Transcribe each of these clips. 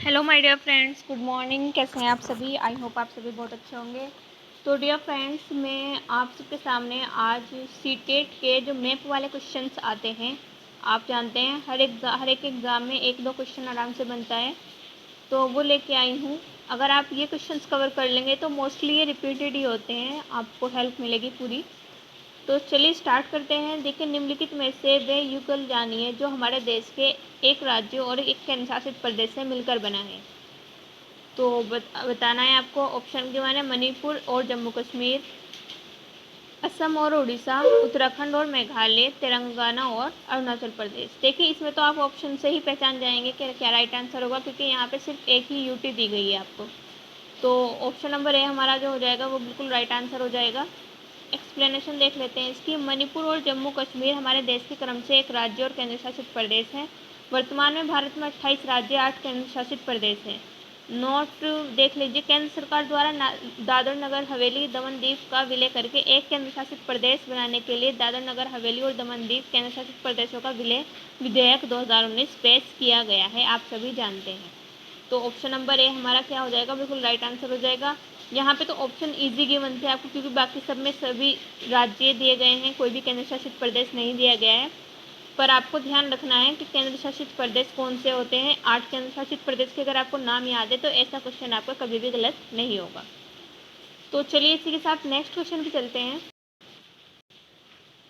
Hello my dear friends, good morning. कैसे हैं आप सभी? आई होप आप सभी बहुत अच्छे होंगे। तो डियर फ्रेंड्स, मैं आप सबके सामने आज सीटेट के जो मैप वाले क्वेश्चंस आते हैं, आप जानते हैं हर एक एग्ज़ाम में एक दो क्वेश्चन आराम से बनता है, तो वो लेके आई हूँ। अगर आप ये क्वेश्चंस कवर कर लेंगे तो मोस्टली ये रिपीटेड ही होते हैं, आपको हेल्प मिलेगी पूरी। तो चलिए स्टार्ट करते हैं। देखिए, निम्नलिखित में से वे युगल जानिए जो हमारे देश के एक राज्य और एक केंद्र शासित प्रदेश से मिलकर बना है। तो बताना है आपको। ऑप्शन के माने मणिपुर और जम्मू कश्मीर, असम और उड़ीसा, उत्तराखंड और मेघालय, तेलंगाना और अरुणाचल प्रदेश। देखिए, इसमें तो आप ऑप्शन से ही पहचान जाएंगे कि क्या राइट आंसर होगा, क्योंकि यहाँ पे सिर्फ एक ही यूटी दी गई है आपको। तो ऑप्शन नंबर ए हमारा जो हो जाएगा वो बिल्कुल राइट आंसर हो जाएगा। एक्सप्लेनेशन देख लेते हैं इसकी। मणिपुर और जम्मू कश्मीर हमारे देश के क्रम से एक राज्य और केंद्र शासित प्रदेश है। वर्तमान में भारत में 28 राज्य, 8 केंद्र शासित प्रदेश हैं। नोट देख लीजिए, केंद्र सरकार द्वारा दादर नगर हवेली दमन दीव का विलय करके एक केंद्र शासित प्रदेश बनाने के लिए दादर नगर हवेली और दमन दीव केंद्र शासित प्रदेशों का विलय विधेयक 2019 पेश किया गया है, आप सभी जानते हैं। तो ऑप्शन नंबर ए हमारा क्या हो जाएगा, बिल्कुल राइट आंसर हो जाएगा। यहाँ पे तो ऑप्शन इजी गिवन थे आपको, क्योंकि बाकी सब में सभी राज्य दिए गए हैं, कोई भी केंद्र शासित प्रदेश नहीं दिया गया है। पर आपको ध्यान रखना है कि केंद्र शासित प्रदेश कौन से होते हैं। 8 केंद्र शासित प्रदेश के अगर आपको नाम याद है तो ऐसा क्वेश्चन आपका कभी भी गलत नहीं होगा। तो चलिए इसी के साथ नेक्स्ट क्वेश्चन पे चलते हैं।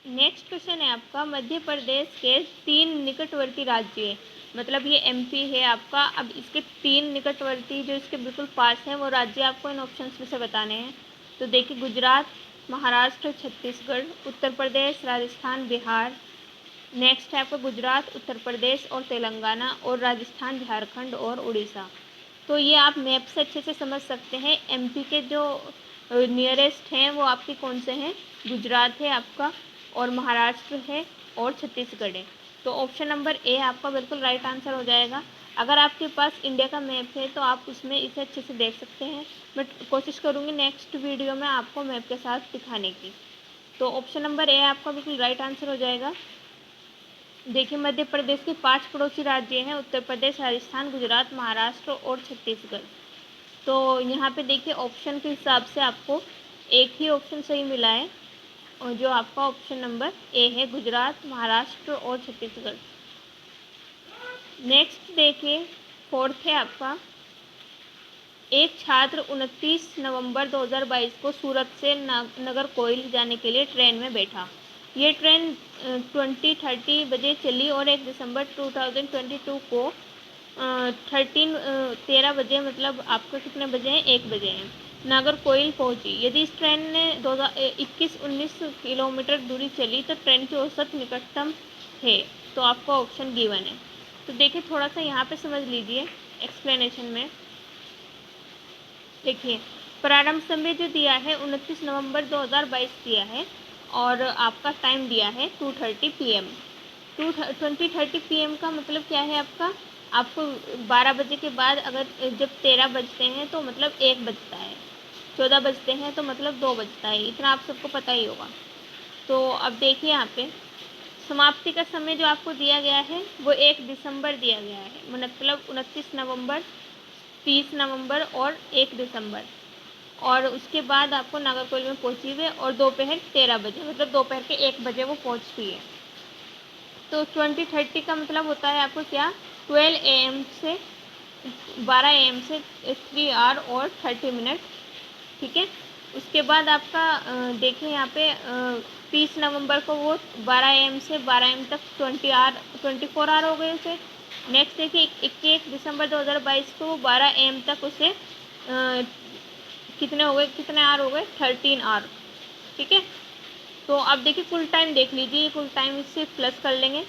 नेक्स्ट क्वेश्चन है आपका, मध्य प्रदेश के 3 निकटवर्ती राज्य, मतलब ये एमपी है आपका। अब इसके 3 निकटवर्ती जो इसके बिल्कुल पास हैं वो राज्य आपको इन ऑप्शंस में से बताने हैं। तो देखिए, गुजरात, महाराष्ट्र, छत्तीसगढ़, उत्तर प्रदेश, राजस्थान, बिहार। नेक्स्ट है आपका गुजरात, उत्तर प्रदेश और तेलंगाना, और राजस्थान, झारखंड और उड़ीसा। तो ये आप मैप से अच्छे से समझ सकते हैं। एमपी के जो नियरेस्ट हैं वो आपके कौन से हैं, गुजरात है आपका, और महाराष्ट्र है, और छत्तीसगढ़ है। तो ऑप्शन नंबर ए आपका बिल्कुल राइट आंसर हो जाएगा। अगर आपके पास इंडिया का मैप है तो आप उसमें इसे अच्छे से देख सकते हैं, बट कोशिश करूँगी नेक्स्ट वीडियो में आपको मैप के साथ दिखाने की। तो ऑप्शन नंबर ए आपका बिल्कुल राइट आंसर हो जाएगा। देखिए, मध्य प्रदेश के 5 पड़ोसी राज्य हैं, उत्तर प्रदेश, राजस्थान, गुजरात, महाराष्ट्र और छत्तीसगढ़। तो यहाँ पे देखिए, ऑप्शन के हिसाब से आपको एक ही ऑप्शन सही मिला है, और जो आपका ऑप्शन नंबर ए है, गुजरात, महाराष्ट्र और छत्तीसगढ़। नेक्स्ट देखिए, फोर्थ है आपका, एक छात्र 29 नवंबर 2022 को सूरत से नागरकोइल जाने के लिए ट्रेन में बैठा। ये ट्रेन 20:30 बजे चली और 1 दिसंबर 2022 को 13 बजे, मतलब आपको कितने बजे हैं, 1 बजे हैं, नागरकोइल पहुंची। यदि इस ट्रेन ने 21-19 किलोमीटर दूरी चली तो ट्रेन की औसत निकटतम है। तो आपका ऑप्शन गिवन है। तो देखिए, थोड़ा सा यहाँ पे समझ लीजिए एक्सप्लेनेशन में। देखिए, प्रारंभ समय जो दिया है 29 नवंबर 2022 दिया है, और आपका टाइम दिया है 2:30 PM। 20:30 PM का मतलब क्या है आपको 12 बजे के बाद, अगर जब 13 बजते हैं तो मतलब 1 बजता है, 14 बजते हैं तो मतलब 2 बजता है, इतना आप सबको पता ही होगा। तो अब देखिए, यहाँ पे समाप्ति का समय जो आपको दिया गया है वो 1 दिसंबर दिया गया है, मतलब 29 नवंबर, 30 नवंबर और 1 दिसंबर। और उसके बाद आपको नागरकोइल में पहुंची हुई, और दोपहर 13 बजे, मतलब दोपहर के 1 बजे वो पहुंचती है। तो 20:30 का मतलब होता है आपको क्या, 12 AM से 12 AM से 3 आवर और 30 मिनट, ठीक है। उसके बाद आपका देखिए यहाँ पे 30 नवंबर को वो 12 AM से 12 AM तक 24 आवर हो गए उसे। नेक्स्ट देखिए, 21 दिसंबर 2022 को वो 12 AM तक उसे कितने हो गए, कितने आवर हो गए, 13 आवर, ठीक है। तो अब देखिए, कुल टाइम देख लीजिए, कुल टाइम इससे प्लस कर लेंगे,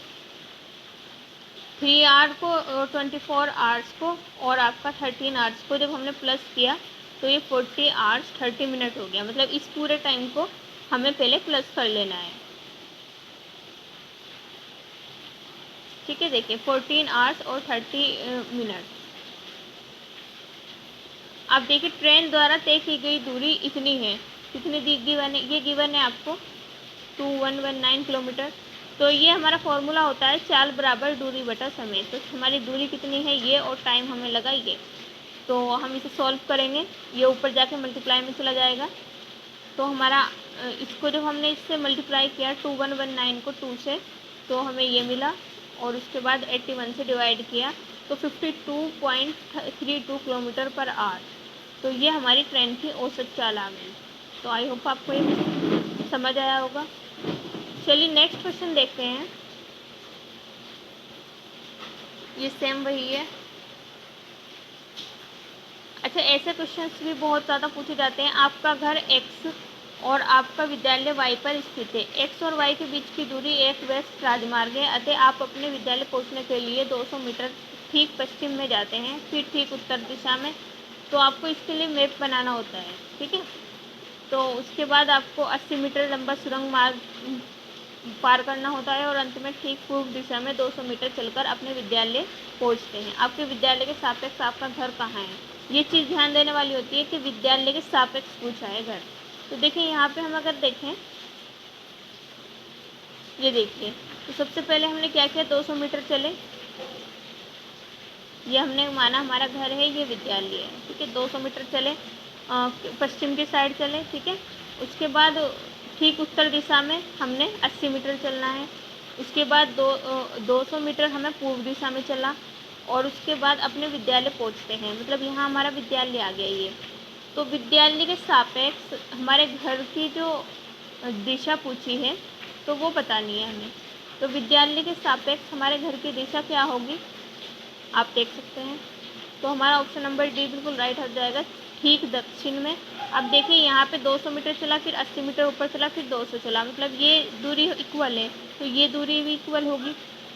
3 आवर को 24 आवर्स को और आपका 13 आवर्स को जब हमने प्लस किया तो ये 40 आवर्स 30 मिनट हो गया। मतलब इस पूरे टाइम को हमें पहले प्लस कर लेना है, ठीक है। देखिए, 14 आवर्स और 30 मिनट। अब देखिए, ट्रेन द्वारा तय की गई दूरी इतनी है, कितनी गिवन है, ये गिवन है आपको 2119 किलोमीटर। तो ये हमारा फॉर्मूला होता है चाल बराबर दूरी बटा समय। तो हमारी दूरी कितनी है ये, और टाइम हमें लगा ये। तो हम इसे सॉल्व करेंगे, ये ऊपर जाके मल्टीप्लाई में चला जाएगा। तो हमारा इसको जब हमने इससे मल्टीप्लाई किया 2119 को 2 से, तो हमें ये मिला, और उसके बाद 81 से डिवाइड किया तो 52.32 किलोमीटर पर आवर। तो ये हमारी ट्रेन की औसत चाल आ गई। तो आई होप आपको ये समझ आया होगा। चलिए नेक्स्ट क्वेश्चन देखते हैं। ये सेम वही है। अच्छा, ऐसे क्वेश्चंस भी बहुत ज़्यादा पूछे जाते हैं। आपका घर x और आपका विद्यालय y पर स्थित है। x और y के बीच की दूरी एक व्यस्त राजमार्ग है, अतः आप अपने विद्यालय पहुंचने के लिए 200 मीटर ठीक पश्चिम में जाते हैं, फिर ठीक उत्तर दिशा में। तो आपको इसके लिए मैप बनाना होता है, ठीक है। तो उसके बाद आपको 80 मीटर लंबा सुरंग मार्ग पार करना होता है, और अंत में ठीक पूर्व दिशा में 200 मीटर चलकर अपने विद्यालय पहुंचते हैं। आपके विद्यालय के सापेक्ष आपका घर कहाँ है, ये चीज़ ध्यान देने वाली होती है कि विद्यालय के सापेक्ष पूछा है घर। तो देखिए यहाँ पे हम अगर देखें, ये देखिए, तो सबसे पहले हमने क्या किया, 200 मीटर चले, ये हमने माना हमारा घर है, ये विद्यालय है, ठीक है। 200 मीटर चले, पश्चिम की साइड चले, ठीक है। उसके बाद ठीक उत्तर दिशा में हमने 80 मीटर चलना है। उसके बाद 200 मीटर हमें पूर्व दिशा में चला, और उसके बाद अपने विद्यालय पहुंचते हैं, मतलब यहाँ हमारा विद्यालय आ गया ये। तो विद्यालय के सापेक्ष हमारे घर की जो दिशा पूछी है, तो वो बतानी है हमें। तो विद्यालय के सापेक्ष हमारे घर की दिशा क्या होगी, आप देख सकते हैं। तो हमारा ऑप्शन नंबर डी बिल्कुल राइट हो जाएगा, ठीक दक्षिण में। अब देखिए यहाँ पे 200 मीटर चला, फिर 80 मीटर ऊपर चला, फिर 200 चला, मतलब ये दूरी इक्वल है, तो ये दूरी भी इक्वल होगी।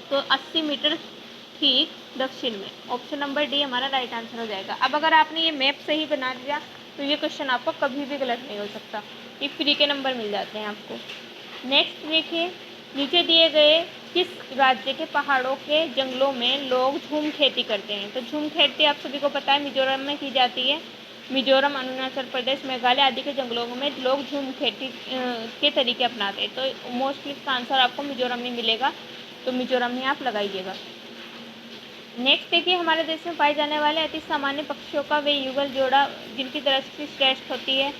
तो 80 मीटर ठीक दक्षिण में, ऑप्शन नंबर डी हमारा राइट आंसर हो जाएगा। अब अगर आपने ये मैप सही बना दिया तो ये क्वेश्चन आपको कभी भी गलत नहीं हो सकता, ये फ्री के नंबर मिल जाते हैं आपको। नेक्स्ट देखिए, नीचे दिए गए किस राज्य के पहाड़ों के जंगलों में लोग झूम खेती करते हैं। तो झूम खेती आप सभी को पता है मिजोरम में की जाती है। मिजोरम, अरुणाचल प्रदेश, मेघालय आदि के जंगलों में लोग झूम खेती के तरीके अपनाते हैं। तो मोस्टली इसका आंसर आपको मिजोरम में मिलेगा, तो मिजोरम ही आप लगाइएगा। नेक्स्ट देखिए, हमारे देश में पाए जाने वाले अति सामान्य पक्षियों का वे युगल जोड़ा जिनकी दृष्टि श्रेष्ठ होती है।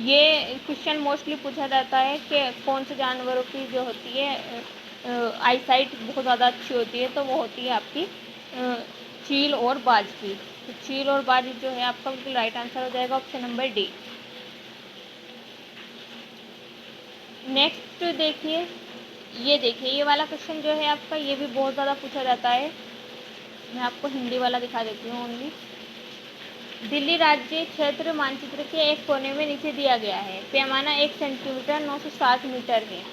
ये क्वेश्चन मोस्टली पूछा जाता है कि कौन से जानवरों की जो होती है आईसाइट बहुत ज़्यादा अच्छी होती है, तो वो होती है आपकी चील और बाज की। तो चील और बाज जो है आपका बिल्कुल राइट आंसर हो जाएगा, ऑप्शन नंबर डी। नेक्स्ट देखिए, ये वाला क्वेश्चन जो है आपका, ये भी बहुत ज़्यादा पूछा जाता है। मैं आपको हिंदी वाला दिखा देती हूँ ओनली। दिल्ली राज्य क्षेत्र मानचित्र के एक कोने में नीचे दिया गया है, पैमाना 1 सेंटीमीटर 960 मीटर है।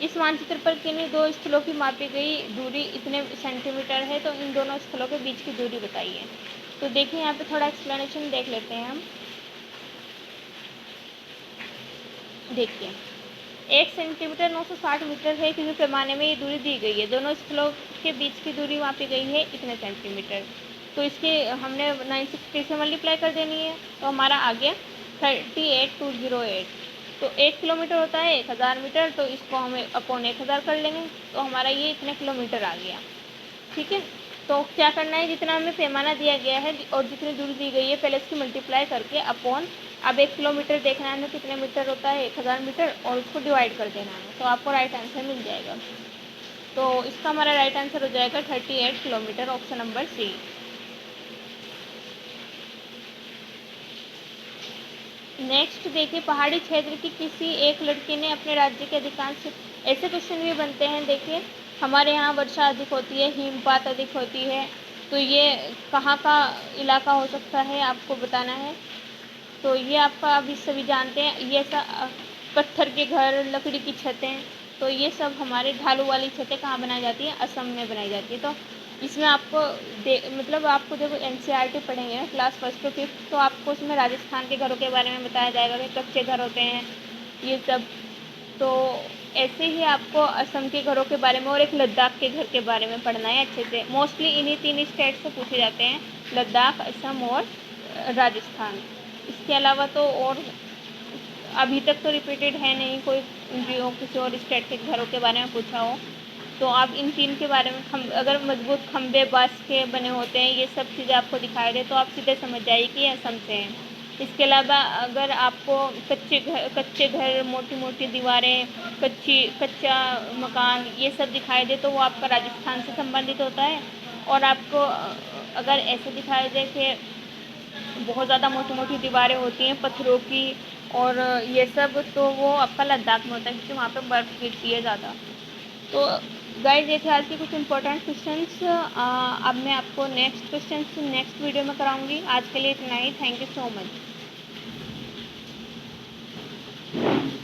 इस मानचित्र पर किन्हीं दो स्थलों की मापी गई दूरी इतने सेंटीमीटर है, तो इन दोनों स्थलों के बीच की दूरी बताइए। तो देखिए यहाँ पे थोड़ा एक्सप्लेनेशन देख लेते हैं हम। देखिए 1 सेंटीमीटर 960 मीटर है कि जो पैमाने में ये दूरी दी गई है, दोनों स्थलों के बीच की दूरी मापी गई है इतने सेंटीमीटर। तो इसके हमने 960 से मल्टीप्लाई कर देनी है, तो हमारा आ गया 38208। तो 1 किलोमीटर होता है 1000 मीटर, तो इसको हमें अपॉन 1000 कर लेंगे, तो हमारा ये इतने किलोमीटर आ गया, ठीक है। तो क्या करना है, जितना हमें पैमाना दिया गया है और जितनी दूरी दी गई है, पहले इसकी मल्टीप्लाई करके अपॉन, अब 1 किलोमीटर देखना है हमें कितने मीटर होता है 1000 मीटर, और उसको डिवाइड कर देना है, तो आपको राइट आंसर मिल जाएगा। तो इसका हमारा राइट आंसर हो जाएगा 38 kilometre, option number C. Next देखिए, पहाड़ी क्षेत्र की किसी एक लड़की ने अपने राज्य के अधिकांश, ऐसे क्वेश्चन भी बनते हैं। देखिए हमारे यहाँ वर्षा अधिक होती है, हिमपात अधिक होती है, तो ये कहाँ का इलाका हो सकता है आपको बताना है। तो ये आपका अभी सभी जानते हैं, ये सब पत्थर के घर, लकड़ी की छतें, तो ये सब हमारे ढालू वाली छतें कहाँ बनाई जाती हैं, असम में बनाई जाती है। तो इसमें आपको मतलब आपको जब एनसीईआरटी पढ़ेंगे ना क्लास 1 to 5, तो आपको उसमें राजस्थान के घरों के बारे में बताया जाएगा कि कच्चे घर होते हैं ये सब। तो ऐसे ही आपको असम के घरों के बारे में और एक लद्दाख के घर के बारे में पढ़ना है अच्छे से। मोस्टली इन्हीं 3 स्टेट से पूछे जाते हैं, लद्दाख, असम और राजस्थान। इसके अलावा तो और अभी तक तो रिपीटेड है नहीं कोई जो किसी और स्टेट के घरों के बारे में पूछा हो। तो आप इन 3 के बारे में अगर मजबूत खंभे बाँस के बने होते हैं, ये सब चीज़ें आपको दिखाई दे तो आप सीधे समझ जाइए कि ये असम से हैं। इसके अलावा अगर आपको कच्चे घर, मोटी-मोटी दीवारें, कच्चा मकान ये सब दिखाई दे तो वो आपका राजस्थान से संबंधित होता है। और आपको अगर ऐसे दिखाई दे कि बहुत ज़्यादा मोटी-मोटी दीवारें होती हैं पत्थरों की और ये सब, तो वो आपका लद्दाख में होता है क्योंकि वहाँ पे बर्फ़ गिरती है ज़्यादा। तो गाइस ये थे आज के कुछ इंपॉर्टेंट क्वेश्चंस। अब मैं आपको नेक्स्ट क्वेश्चंस नेक्स्ट वीडियो में कराऊंगी। आज के लिए इतना ही। Thank you so much.